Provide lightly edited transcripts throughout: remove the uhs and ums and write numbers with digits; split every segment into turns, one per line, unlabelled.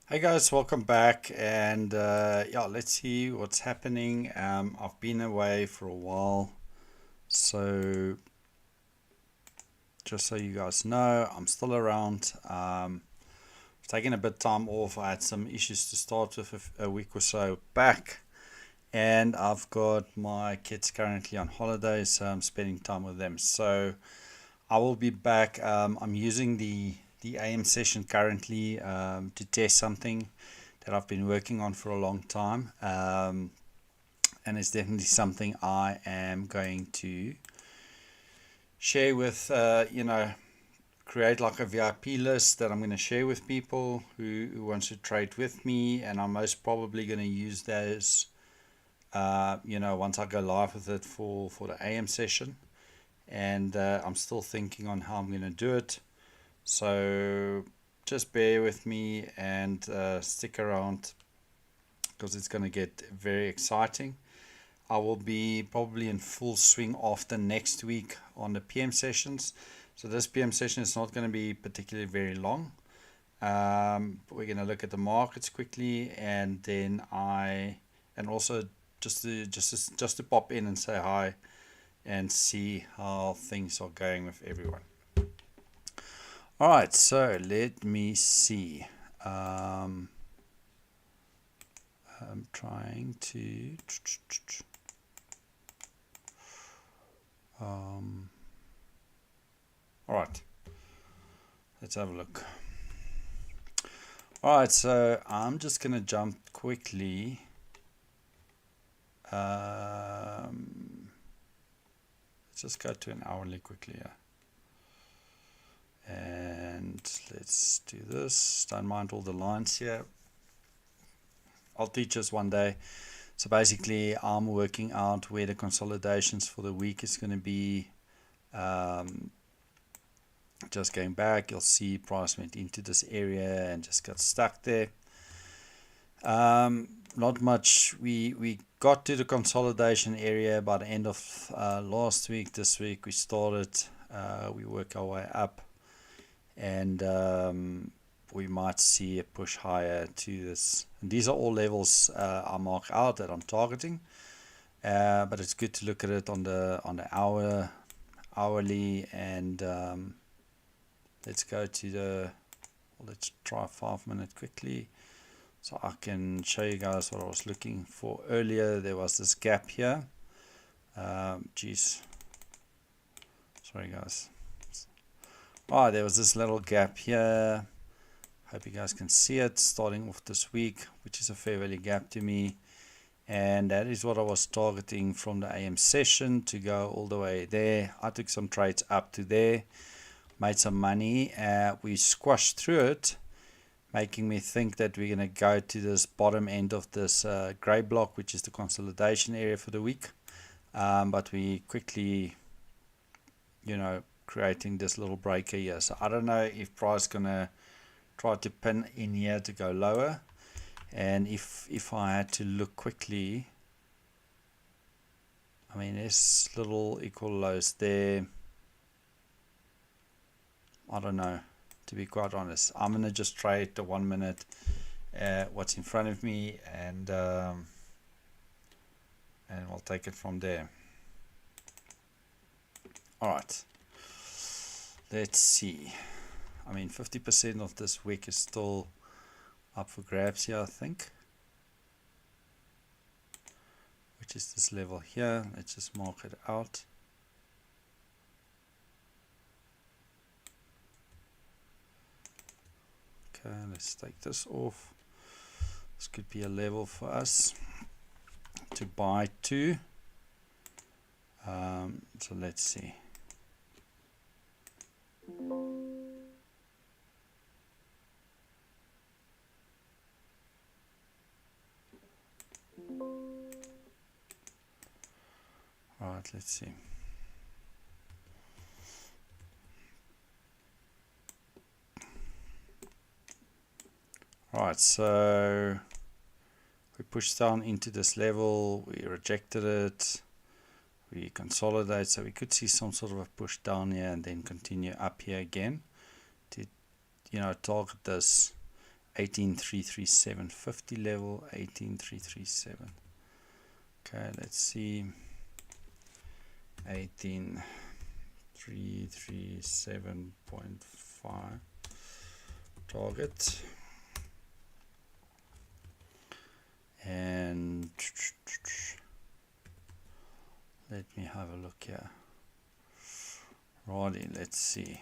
Hey guys, welcome back, and yeah, let's see what's happening. I've been away for a while, so just so you guys know, I'm still around. I've taken a bit of time off. I had some issues to start with a week or so back, and I've got my kids currently on holidays, so I'm spending time with them. So I will be back. I'm using the AM session currently to test something that I've been working on for a long time, and it's definitely something I am going to share with create like a VIP list that I'm going to share with people who wants to trade with me, and I'm most probably going to use those once I go live with it for the AM session, and I'm still thinking on how I'm going to do it. So just bear with me and stick around because it's going to get very exciting. I will be probably in full swing after next week on the PM sessions. So this PM session is not going to be particularly very long. We're going to look at the markets quickly, and then and also just to pop in and say hi and see how things are going with everyone. All right, so let me see. I'm trying to. All right, let's have a look. All right, so I'm just going to jump quickly. Let's just go to an hourly quickly here. And let's do this. Don't mind all the lines here. I'll teach us one day. So basically, I'm working out where the consolidations for the week is going to be. Just going back, you'll see price went into this area and just got stuck there. Not much. We got to the consolidation area by the end of last week. This week we started. We work our way up, and we might see a push higher to this. And these are all levels I mark out that I'm targeting. But it's good to look at it on the hourly, and let's go to let's try 5 minute quickly so I can show you guys what I was looking for earlier. There was this gap here. Geez, sorry guys. There was this little gap here. Hope you guys can see it starting off this week, which is a fair value gap to me. And that is what I was targeting from the AM session to go all the way there. I took some trades up to there, made some money. We squashed through it, making me think that we're going to go to this bottom end of this gray block, which is the consolidation area for the week. But we quickly, creating this little breaker here. So I don't know if price is going to try to pin in here to go lower. And if I had to look quickly, I mean, there's little equal lows there. I don't know, to be quite honest. I'm going to just trade the 1 minute what's in front of me, and we'll take it from there. All right, let's see. I mean, 50% of this week is still up for grabs here, I think, which is this level here. Let's just mark it out. Okay, let's take this off. This could be a level for us to buy to. So let's see. All right, let's see. All right, so we pushed down into this level, we rejected it, we consolidate, so we could see some sort of a push down here and then continue up here again to target this 18,337.50 level, 18,337. Okay, let's see. 18,337.5 target. And let me have a look here. Righty, let's see.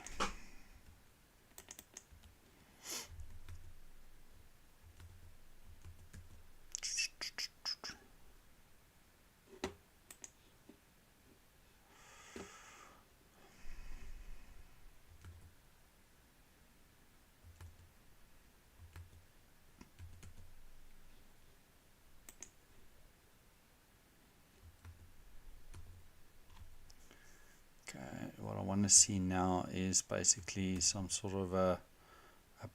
What I want to see now is basically some sort of a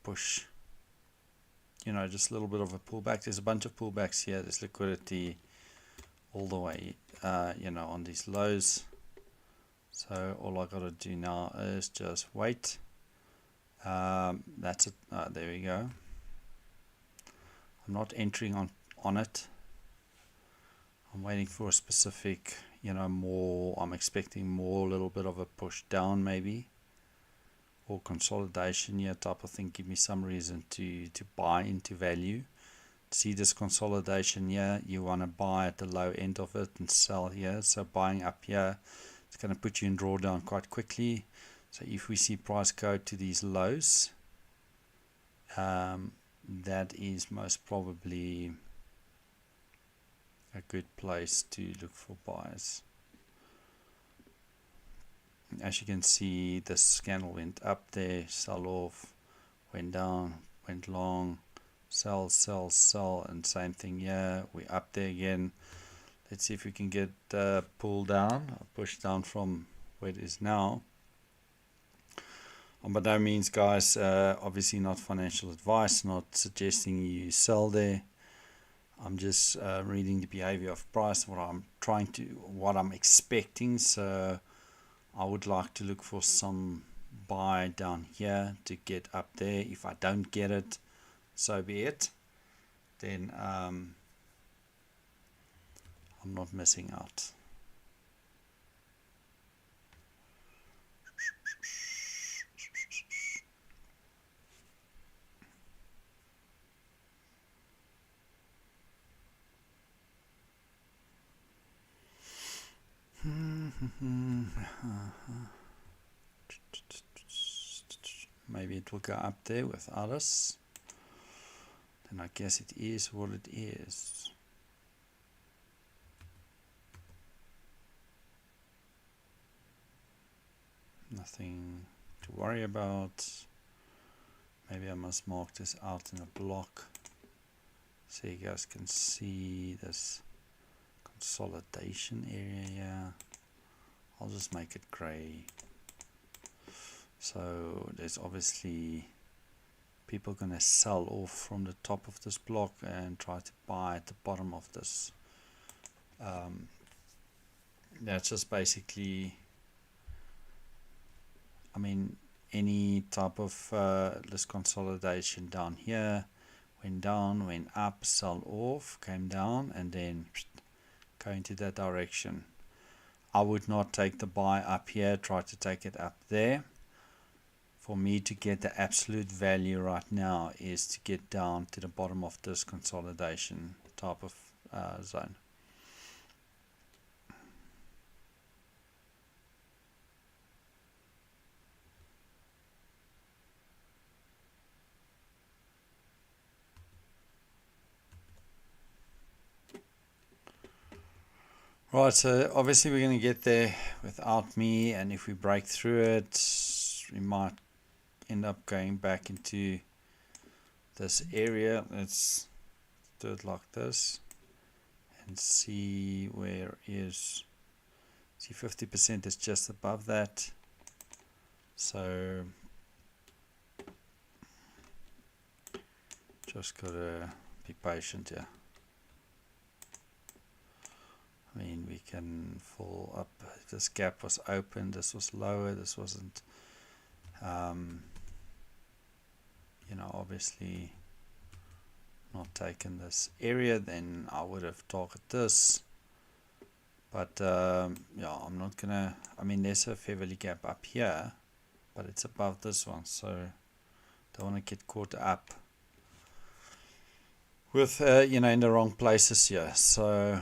push, you know, just a little bit of a pullback. There's a bunch of pullbacks here. There's liquidity all the way, you know, on these lows. So all I got to do now is just wait. That's it. There we go. I'm not entering on it. I'm waiting for a specific, you know, more. I'm expecting more, a little bit of a push down maybe, or consolidation here type of thing. Give me some reason to buy into value. See this consolidation here, you want to buy at the low end of it and sell here. So buying up here, it's going to put you in drawdown quite quickly. So if we see price go to these lows, that is most probably a good place to look for buys. As you can see, this candle went up there, sell off, went down, went long, sell, sell, sell, and same thing here. We're up there again. Let's see if we can get pulled down, or pushed down from where it is now. By no means, guys, obviously not financial advice, not suggesting you sell there. I'm just reading the behavior of price, what I'm expecting. So I would like to look for some buy down here to get up there. If I don't get it, so be it. Then I'm not missing out. Maybe it will go up there without us. Then I guess it is what it is. Nothing to worry about. Maybe I must mark this out in a block so you guys can see this consolidation area here. I'll just make it gray. So there's obviously people going to sell off from the top of this block and try to buy at the bottom of this. That's just basically, I mean, any type of this consolidation down here, went down, went up, sell off, came down, and then go into that direction. I would not take the buy up here, try to take it up there. For me to get the absolute value right now is to get down to the bottom of this consolidation type of zone. Right, so obviously we're going to get there without me, and if we break through it, we might end up going back into this area. Let's do it like this and see where is. See, 50% is just above that, so just gotta be patient here. I mean, we can fall up. This gap was open, this was lower, this wasn't, you know, obviously not taken this area, then I would have targeted this. But yeah, I'm not gonna, I mean, there's a fair value gap up here, but it's above this one, so don't want to get caught up with you know, in the wrong places here. So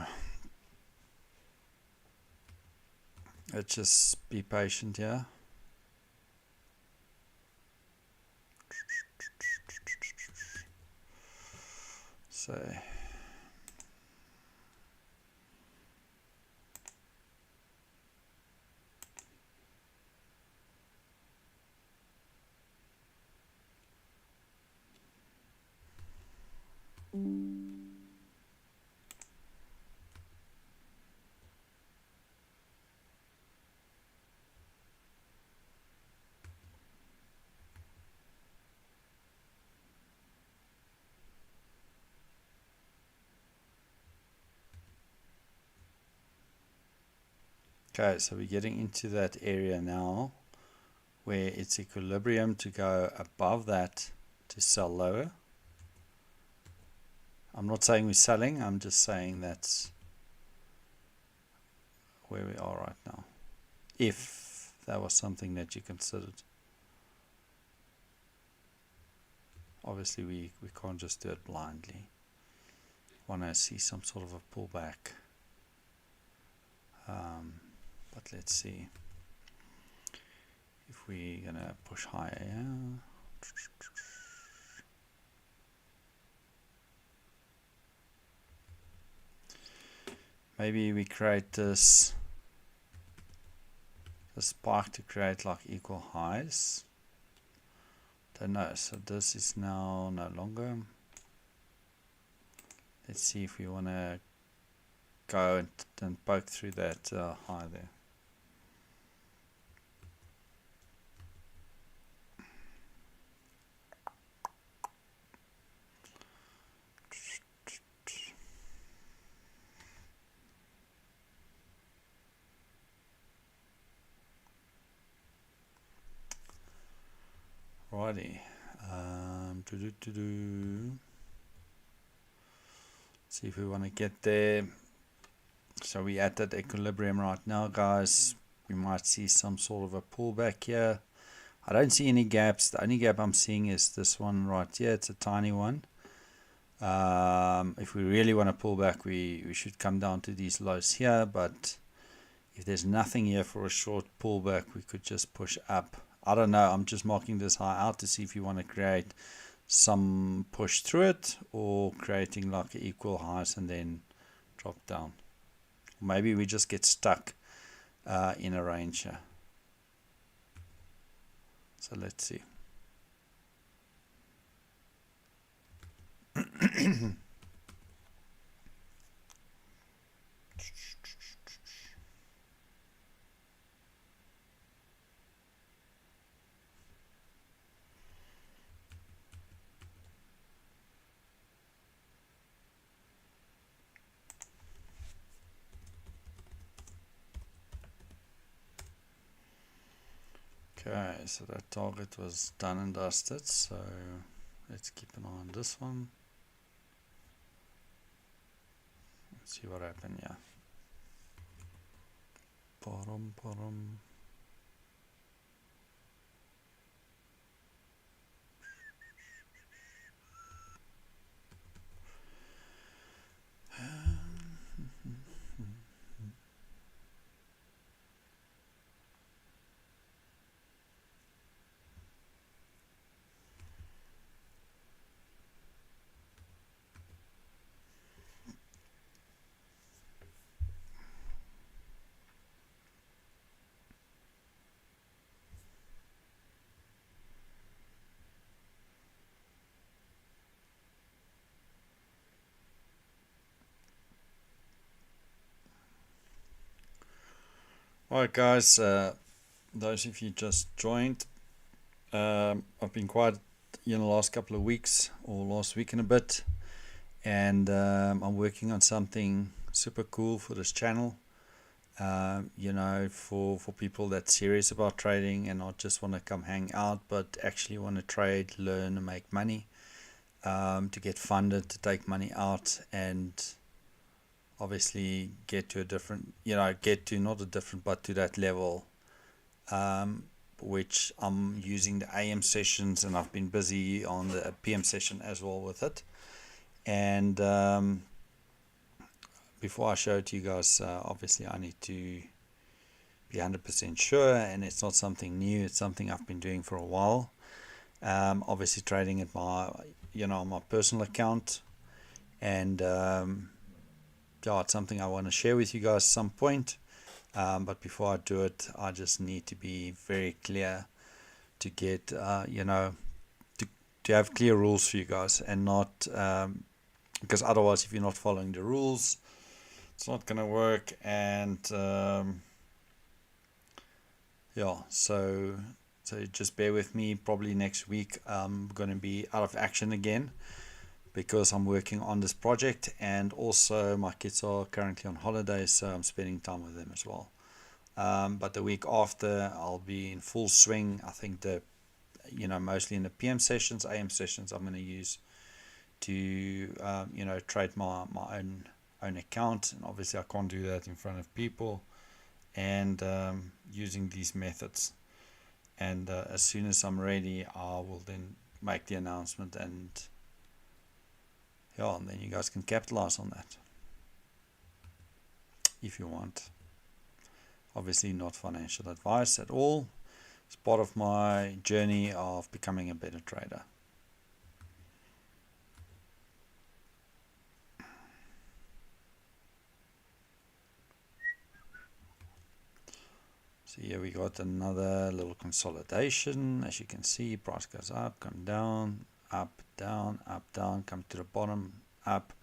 let's just be patient here. So okay, so we're getting into that area now where it's equilibrium to go above that to sell lower. I'm not saying we're selling, I'm just saying that's where we are right now, if that was something that you considered. Obviously we can't just do it blindly. Want to see some sort of a pullback, but let's see if we're gonna push higher. Yeah. Maybe we create this spike to create like equal highs. Don't know. So this is now no longer. Let's see if we want to go and poke through that high there. Righty. See if we want to get there. So we're at that equilibrium right now, guys. We might see some sort of a pullback here. I don't see any gaps. The only gap I'm seeing is this one right here. It's a tiny one. If we really want to pull back, we should come down to these lows here. But if there's nothing here for a short pullback, we could just push up. I don't know. I'm just marking this high out to see if you want to create some push through it, or creating like equal highs and then drop down. Maybe we just get stuck in a range here. So let's see. Okay, so that target was done and dusted, so let's keep an eye on this one. Let's see what happened here. Bottom. Alright guys, those of you just joined, I've been quiet in the last couple of weeks, or last week and a bit, and I'm working on something super cool for this channel, you know, for people that's serious about trading and not just want to come hang out, but actually want to trade, learn and make money. to get funded to take money out and obviously get to a different, get to not a different, but to that level, which I'm using the AM sessions, and I've been busy on the PM session as well with it. And before I show it to you guys, obviously I need to be 100% sure, and it's not something new, it's something I've been doing for a while. Obviously trading at my, my personal account, and yeah, it's something I want to share with you guys at some point. But before I do it, I just need to be very clear to get, to have clear rules for you guys, and not, because otherwise, if you're not following the rules, it's not going to work. And yeah, so just bear with me. Probably next week I'm going to be out of action again, because I'm working on this project, and also my kids are currently on holidays, so I'm spending time with them as well. But the week after I'll be in full swing. I think mostly in the PM sessions, AM sessions I'm going to use to trade my own account, and obviously I can't do that in front of people, and using these methods. And as soon as I'm ready, I will then make the announcement, and yeah, and then you guys can capitalize on that if you want. Obviously not financial advice at all. It's part of my journey of becoming a better trader. So here we got another little consolidation. As you can see, price goes up, come down, up, down, come to the bottom, up.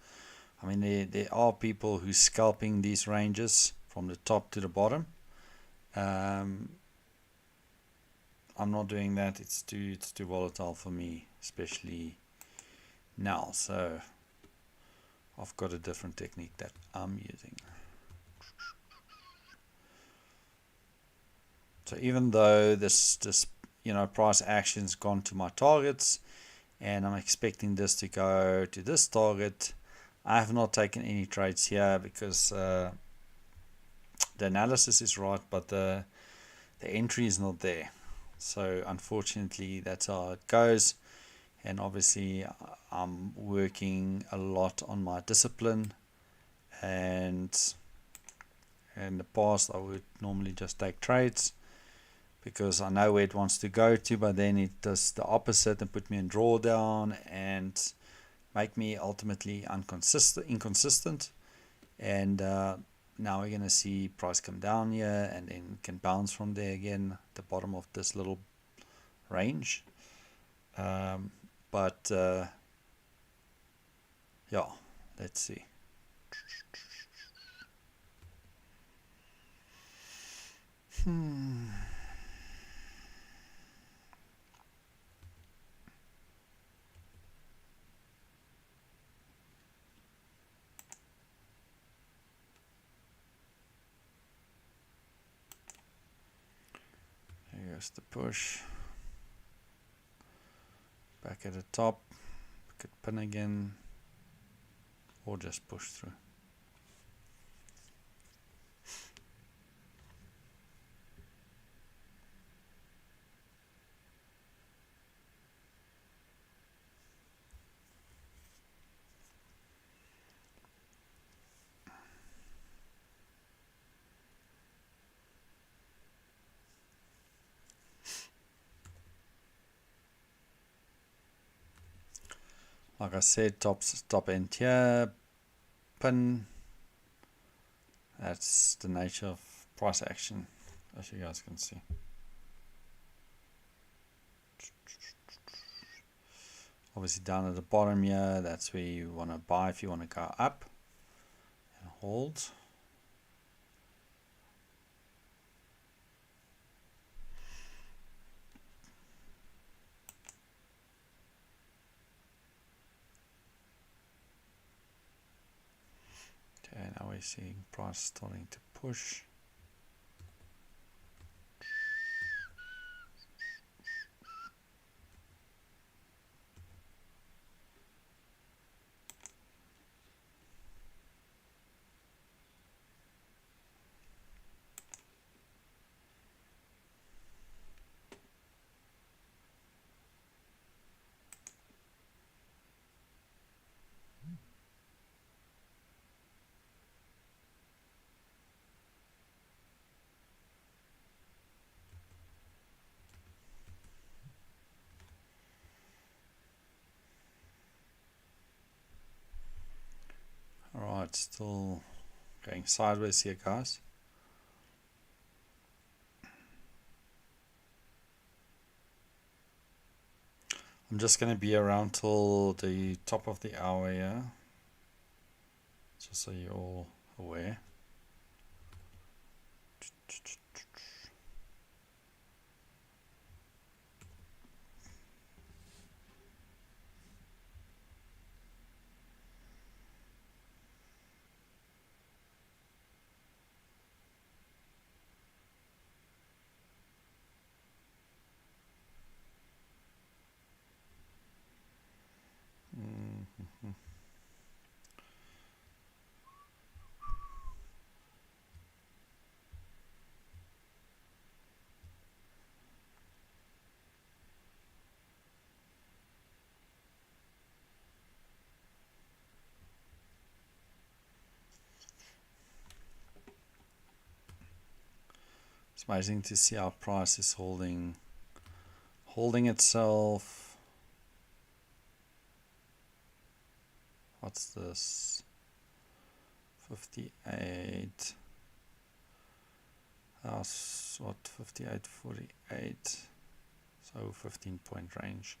I mean, there are people who scalping these ranges from the top to the bottom. I'm not doing that. It's too volatile for me, especially now. So I've got a different technique that I'm using. So even though this price action's gone to my targets, and I'm expecting this to go to this target, I have not taken any trades here, because the analysis is right, but the entry is not there. So unfortunately, that's how it goes. And obviously I'm working a lot on my discipline, and in the past I would normally just take trades because I know where it wants to go to, but then it does the opposite and put me in drawdown and make me ultimately inconsistent. And now we're going to see price come down here, and then can bounce from there again, the bottom of this little range. But yeah, let's see. Here's the push. Back at the top, could pin again, or just push through. Like I said, top end here, pin. That's the nature of price action, as you guys can see. Obviously down at the bottom here, that's where you want to buy if you want to go up, and hold. Okay, now we're seeing price starting to push. it's still going sideways here, guys. I'm just going to be around till the top of the hour here, just so you're all aware. It's amazing to see our price is holding itself. What's this? 58. What? 58.48. So 15-point range.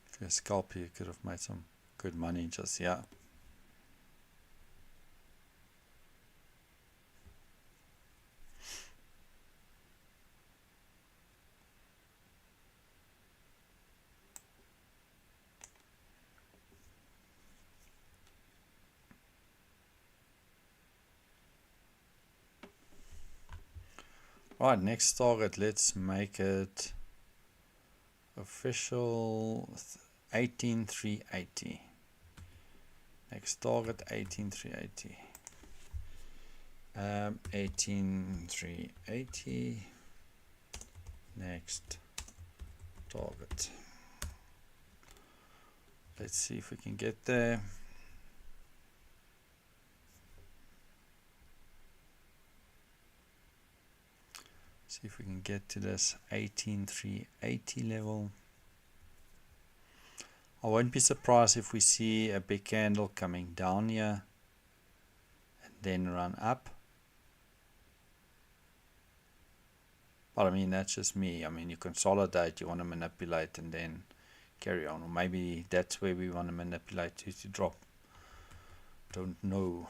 If you're a scalper, you could have made some good money just here. Right, next target, let's make it official. 18,380. Next target 18,380. 18,380. Next target. Let's see if we can get there. See if we can get to this 18,380 level. I won't be surprised if we see a big candle coming down here and then run up. But I mean, that's just me. I mean, you consolidate, you want to manipulate and then carry on. Or maybe that's where we want to manipulate to drop. Don't know.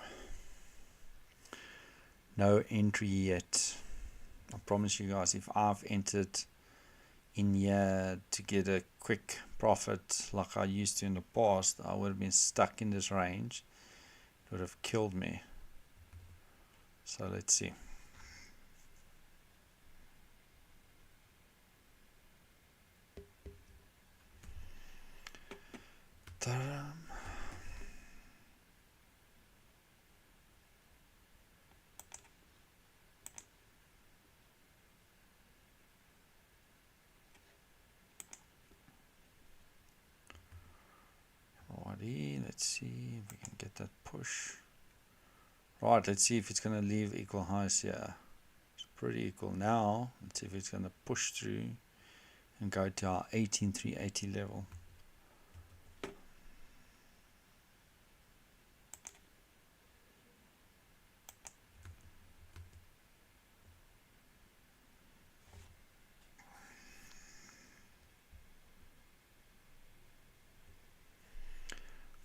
No entry yet. I promise you guys, if I've entered in here to get a quick profit like I used to in the past, I would have been stuck in this range. It would have killed me. So let's see. Ta-da. Alrighty, let's see if we can get that push. Right, let's see if it's going to leave equal highs here. It's pretty equal now. Let's see if it's going to push through and go to our 18,380 level.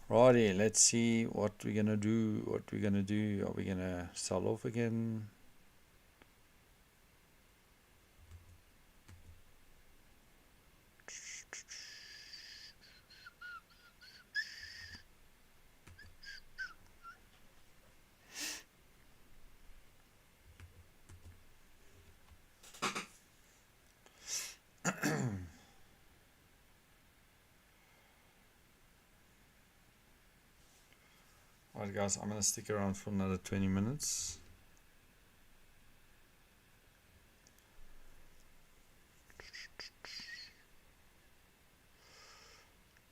Righty, let's see what we're gonna do. Are we gonna sell off again? Alright guys, I'm gonna stick around for another 20 minutes.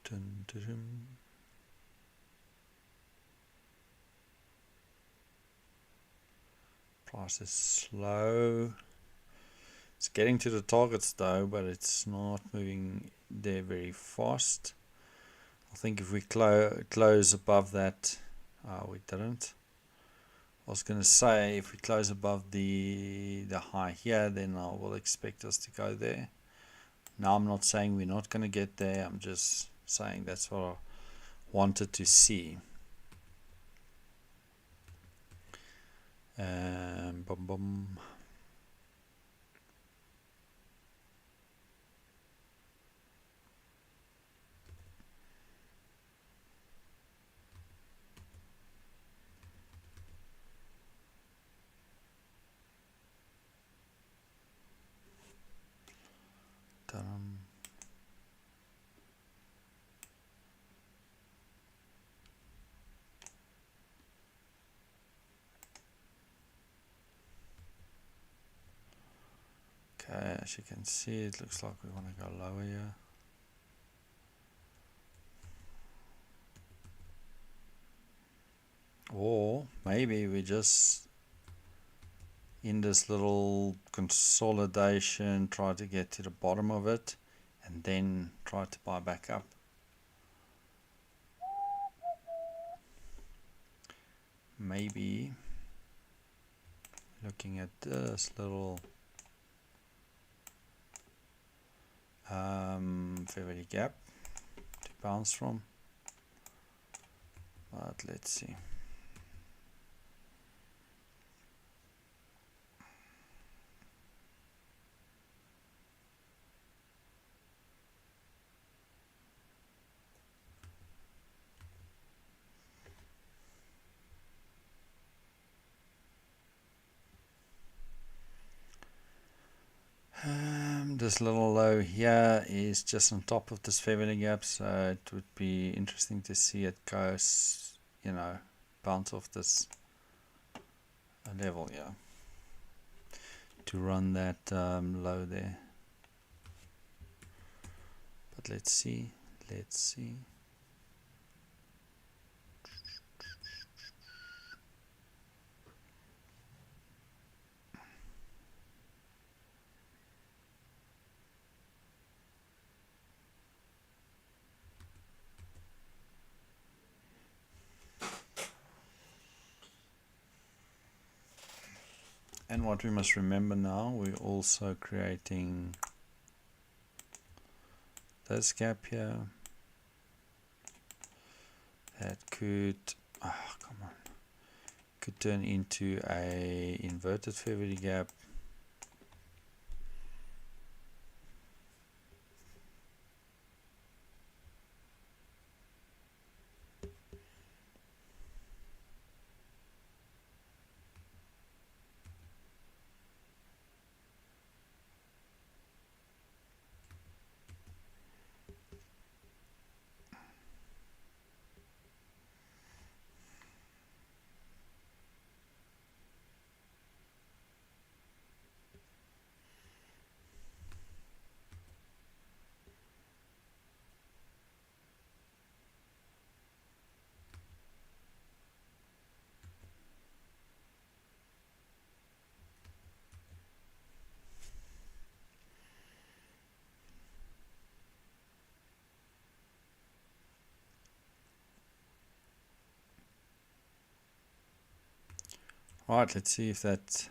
Dun, dun, dun. Price is slow. It's getting to the targets though, but it's not moving there very fast. I think if we close above that, we didn't. I was going to say if we close above the high here, then I will expect us to go there. Now I'm not saying we're not going to get there. I'm just saying that's what I wanted to see. Boom, boom. Dum. Okay, as you can see, it looks like we want to go lower here. Or maybe we just in this little consolidation try to get to the bottom of it and then try to buy back up. Maybe looking at this little fair value gap to bounce from, but let's see. This little low here is just on top of this fair value gap, so it would be interesting to see it goes, you know, bounce off this level here to run that low there. But let's see. And what we must remember now, we're also creating this gap here that could, come on, could turn into a inverted fair value gap. Right, let's see if that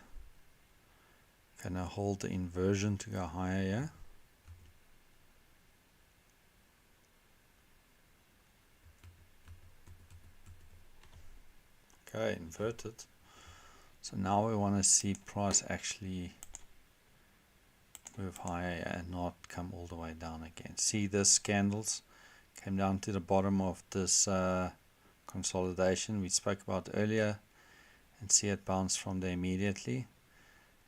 can hold the inversion to go higher here. Okay, inverted. So now we want to see price actually move higher and not come all the way down again. See this candles came down to the bottom of this consolidation we spoke about earlier, and see it bounce from there immediately.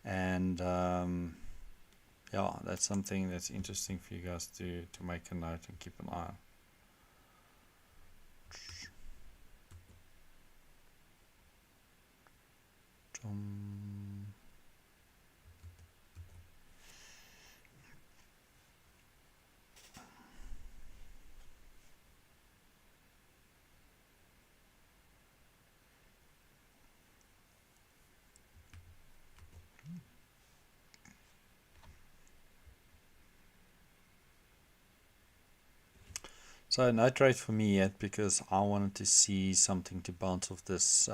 And yeah, that's something that's interesting for you guys to make a note and keep an eye on. So no trade for me yet because I wanted to see something to bounce off this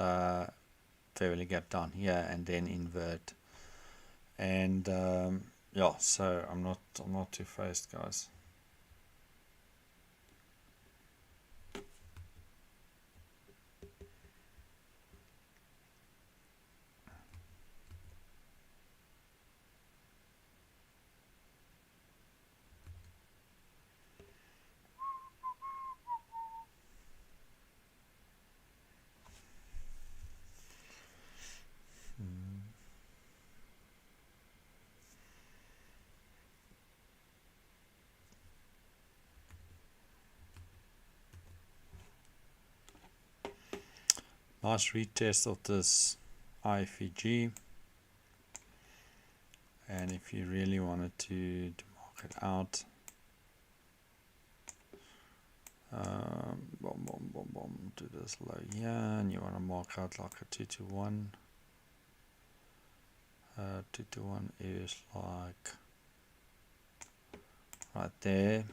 fairly gap down here and then invert. And yeah, so I'm not too fast, guys. Nice retest of this IFEG. And if you really wanted to mark it out, boom, boom, boom, boom, to this low here, and you want to mark out like a 2 to 1. 2 to 1 is like right there.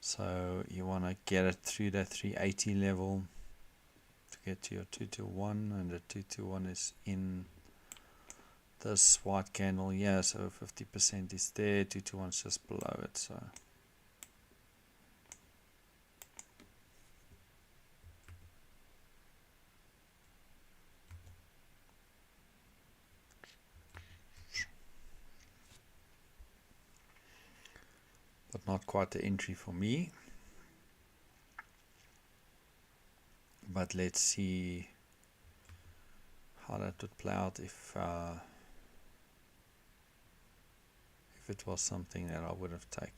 So you want to get it through that 380 level to get to your 2 to 1, and the 2 to 1 is in this white candle here, so 50% is there, 2 to 1 is just below it. So but not quite the entry for me. But let's see how that would play out if it was something that I would have taken.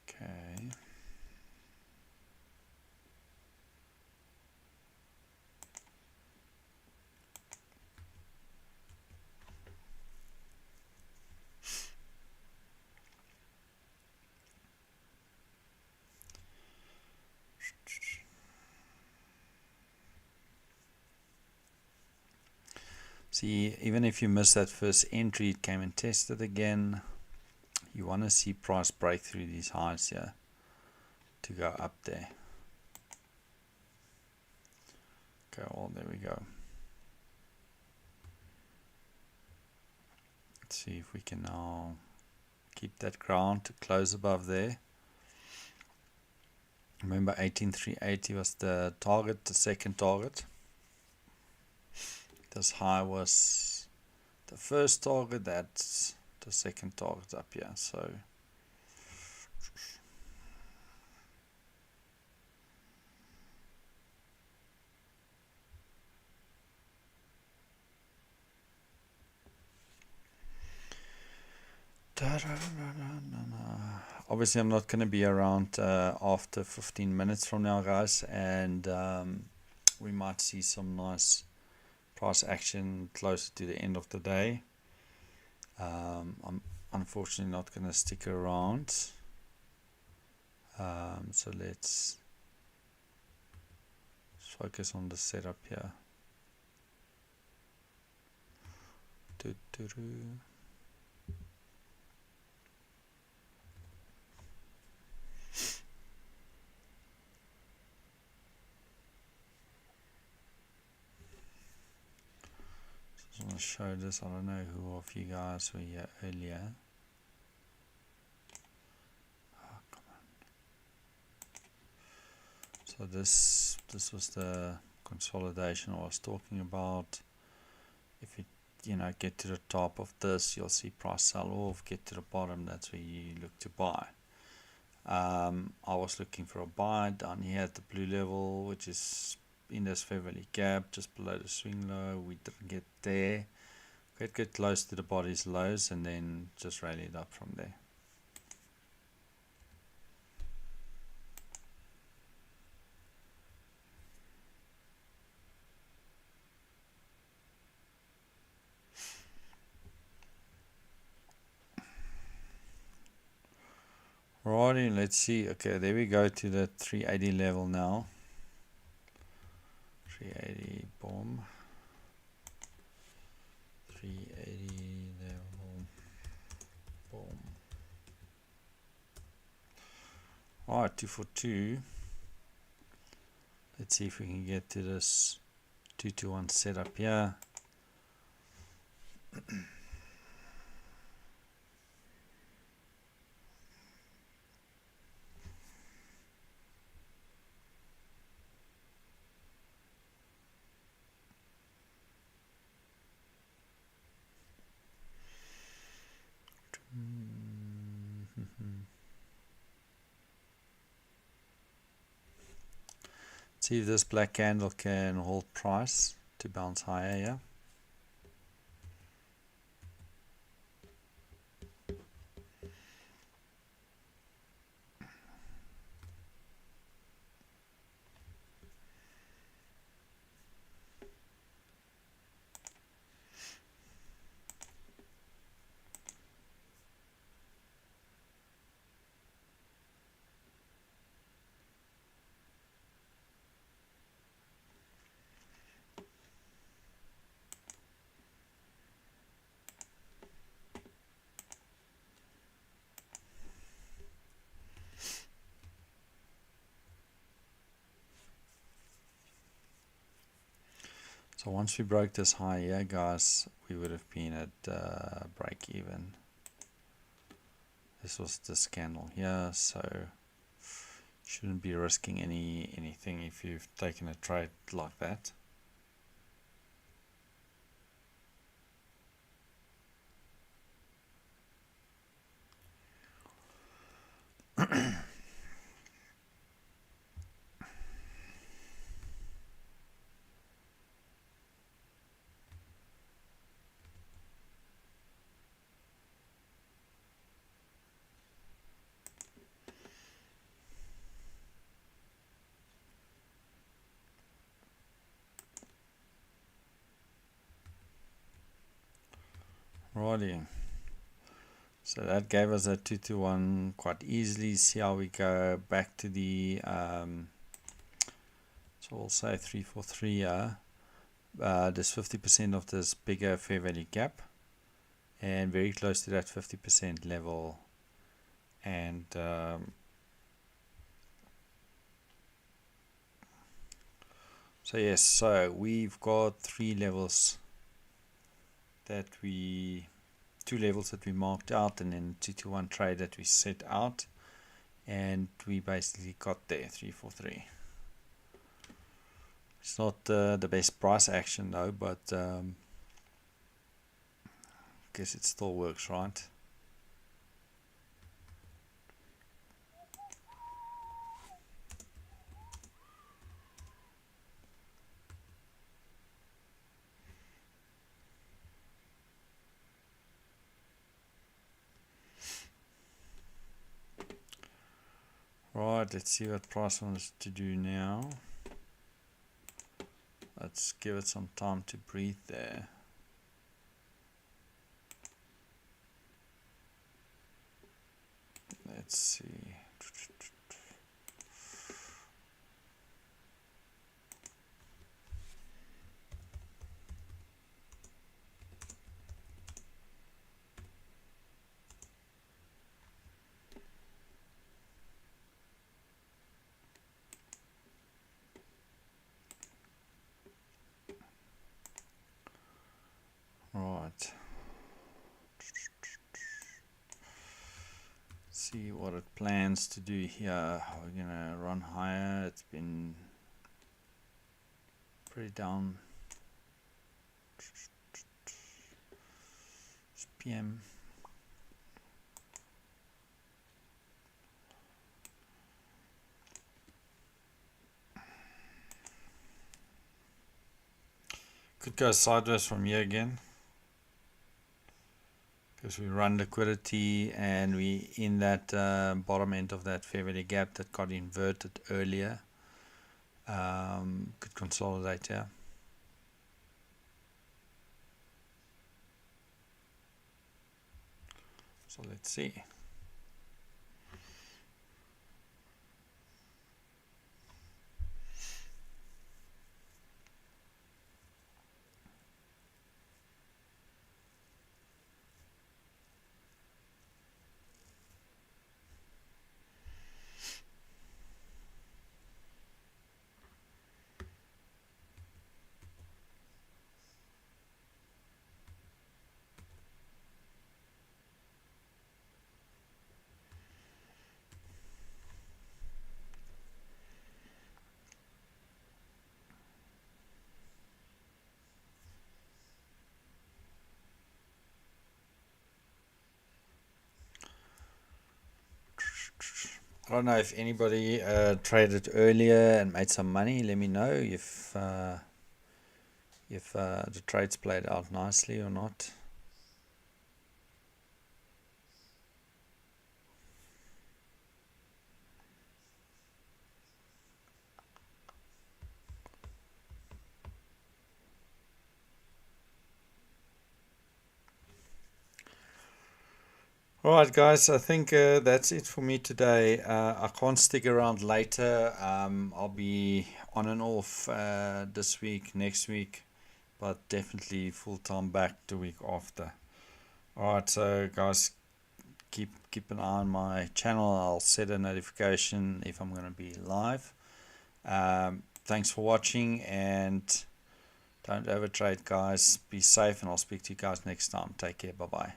Okay. See, even if you miss that first entry, it came and tested again. You want to see price break through these highs here to go up there. Okay, well, there we go. Let's see if we can now keep that ground to close above there. Remember 18380 was the target, the second target. This high was the first target, that's the second target up here. So obviously I'm not going to be around after 15 minutes from now, guys, and we might see some nice price action closer to the end of the day. I'm unfortunately not going to stick around, so let's focus on the setup here. I want to show this. I don't know who of you guys were here earlier. Oh, come on. So this was the consolidation I was talking about. If you get to the top of this, you'll see price sell off. Get to the bottom, that's where you look to buy. I was looking for a buy down here at the blue level, which is in this fair value gap just below the swing low. We didn't get there. Get close to the body's lows and then just rally it up from there. Alrighty, let's see. Okay, there we go to the 380 level now. 380, boom. 380 level, boom. Alright, 242. Let's see if we can get to this 221 setup here. See if this black candle can hold price to bounce higher, yeah. So once we broke this high here, guys, we would have been at break even. This was this candle here, so shouldn't be risking anything if you've taken a trade like that. Righty. So that gave us a 221 quite easily. See how we go back to the so we'll say 343 here. There's 50% of this bigger fair value gap, and very close to that 50% level. And so yes, so we've got two levels that we marked out, and then 221 trade that we set out, and we basically got there 343. It's not the best price action though, but I guess it still works, right? Right, let's see what price wants to do now. Let's give it some time to breathe there. Let's see. Right. See what it plans to do here. We're gonna run higher. It's been pretty down. It's PM. Could go sideways from here again, because we run liquidity and we in that bottom end of that fair value gap that got inverted earlier. Could consolidate here. So let's see. I don't know if anybody traded earlier and made some money. Let me know if the trades played out nicely or not. All right, guys, I think that's it for me today. I can't stick around later. I'll be on and off this week, next week, but definitely full time back the week after. All right, so guys, keep an eye on my channel. I'll set a notification if I'm going to be live. Thanks for watching, and don't overtrade, guys. Be safe, and I'll speak to you guys next time. Take care. Bye bye.